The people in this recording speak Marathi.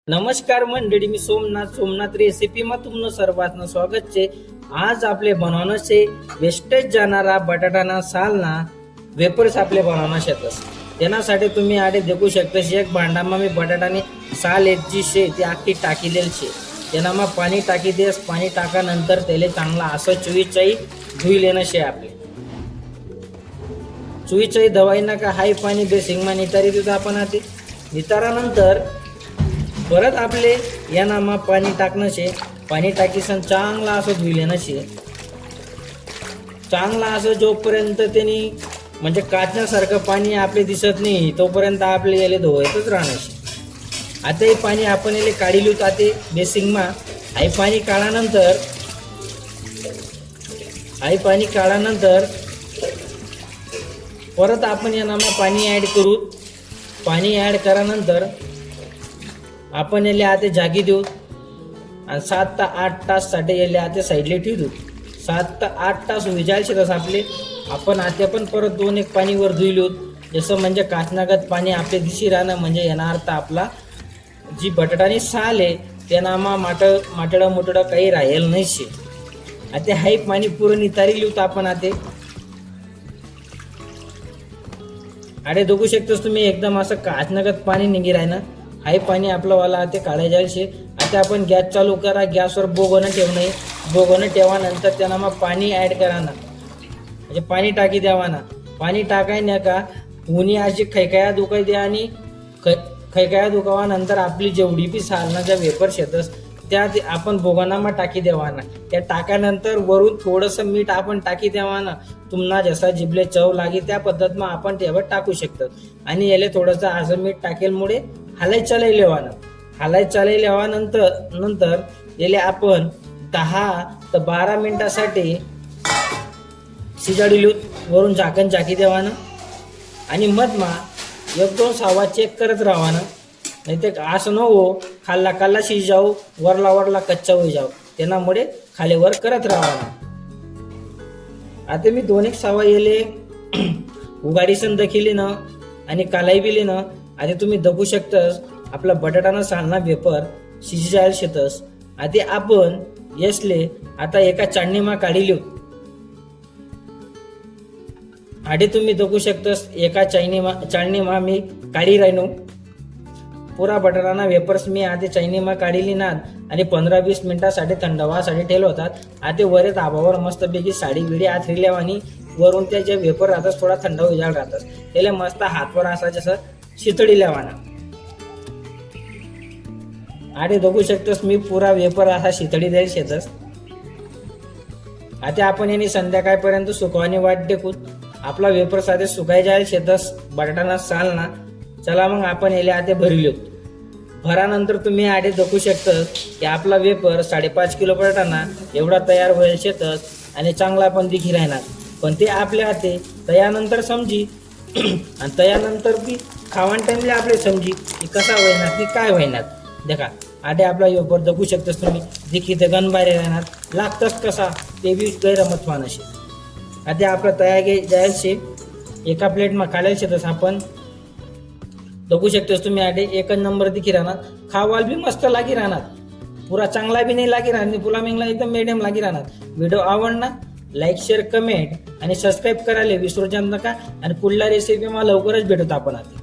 नमस्कार मंडळी, मी सोमनाथ रेसिपी मा तुमनं सर्वांचं स्वागत छे। आज आपले बनवणं छे वेस्टेज जाणारा बटाटाना सालना वेपर्स आपले बनवणं शेतस। तेनासाठी तुम्ही आडे देखू शकता एक भांडामा मी बटाटाने साल एक जी शे ती आखी टाकीलेल छे। तेनामा पाणी टाकी देस, पाणी टाका नंतर त्याले चांगला असं चुईचाई धुई लेणं शे। आपले चुईचाई दवाई नका हाई पाणी बेसिंग मा नितारी देतो आपण। आते नितारानंतर परत आपले यानामा पाणी टाकणं शे। पाणी टाकीसन चांगला असं धुईलेणं शे। चांगला असं जोपर्यंत त्यांनी म्हणजे काचण्यासारखं पाणी आपले दिसत नाही तोपर्यंत आपले याले धुवायचंच राहणं शे। आता हे पाणी आपण याले काढिलू ताते बेसिंग मा। आई पाणी काढानंतर परत आपण यानामा पाणी ॲड करू। पाणी ॲड करानंतर आपण याले आते जागी देऊ आणि 7 ते 8 तास साठी याले आते साईडले ठेवू। 7 ते 8 तास विजाल शेतस आपले। आपण आते पण परत 2-1 पाणी वर धुईलू जसं म्हणजे काचनागत पाणी आपले दिशी राहणं, म्हणजे येणार अर्थ आपला जी बटाटानी साल आहे त्यानामा माटडा मोटडा काही राहील नाही शे। आता हाई पाणी पूर्ण नितारी लिहूत आपण आते आडे बघू शकतोस तुम्ही एकदम असं काचनागत पाणी निघी राहणं। हाई पाणी आपलं वाला ते काढाय जाईल शे। आता आपण गॅस चालू करा, गॅसवर बोगणं ठेवणं। बोगणं ठेवानंतर त्यांना मग पाणी ॲड करा ना, म्हणजे पाणी टाकी द्यावा ना। पाणी टाकाय नका उन्ही अशी खैकाया दुखाय द्या आणि खैकाया दुखावानंतर आपली जेवढी बी सालनाच्या वेपर शेतस त्या आपण बोगणामा टाकी द्यावा ना। त्या टाकानंतर वरून थोडंसं मीठ आपण टाकी द्यावा ना। तुम्हाला जसा जिबले चव लागे त्या पद्धत मग आपण त्यावर टाकू शकतो। आणि याले थोडंसं असं मीठ टाकेलमुळे हालाय चालay लेवानंतर याले आपण 10 ते 12 मिनिटासाठी शिजाडिलू। वरून झाकण झाकी देवानं आणि मधमा 1-2 सावा चेक करत राहावानं। नाही ते असं न हो खाल्ला शिजाऊ वरला कच्चा होई जाऊ, त्यामुळे खालीवर करत राहावानं। आता मी 2-1 सावा येले उगाडीसन दखिले ना आणि कालाई बिले ना। आता तुम्ही बघू शकतास आपला बटाटाना सालना वेपर शिजी जायला शेतस। आता आपण यसले आता एका चाळणीमा काढिलू। आधी तुम्ही बघू शकतास एका चाळणीमा मी काढी राहिनो। पुरा बटाटाना वेपर्स मी आधी चाळणीमा काढिली ना आणि 15-20 मिनिटासाठी थंड व्हासाठी ठेवले होतात। आता वरे ताबावर मस्तपैकी साडी बिडी आत रिल्यावानी वरून त्याचे वेपर राहतात थोडा थंड होईल राहतात। त्याला मस्त हातवर असा जसं शितडी लावाना। आधी बघू शकतोस मी पुरा वेपर असा शितडी द्यायला शेतस। आता आपण याने संध्याकाळपर्यंत सुकवानी वाट देखू। आपला वेपर साधे सुकाय जायला शेतस बटाटाना साल ना। चला मग आपण याले आता भरिलो। भरानंतर तुम्ही आधी बघू शकतास की आपला वेपर 5.5 किलो बटाटाना एवढा तयार होईल शेतस आणि चांगला पण दिखी राहणार। पण ते आपल्या हाते तयानंतर समजी आणि त्यानंतर बी खावान टाइमला आपले समजी की कसा होईनार की काय होईनार। देखा आधी आपला वेपर बघू शकतोस तुम्ही दिखी ते गण बाहेर राहणार लागतच कसा ते बी गैरमत वानशे। आता आपला तयार जायला शे एका प्लेटमा काढायला शेतस आपण बघू शकतोस तुम्ही। आधी 1 नंबर दिखी राहणार, खावाल बी मस्त लागी राहणार, पुरा चांगला बी नाही लागी राहणार, पुला मिंगला एकदम मीडियम लागी राहणार। व्हिडिओ आवडना लाईक शेअर कमेंट आणि सबस्क्राईब करायला विसरू नका। आणि पुढल्या रेसिपी मला लवकरच भेटत आपण आता।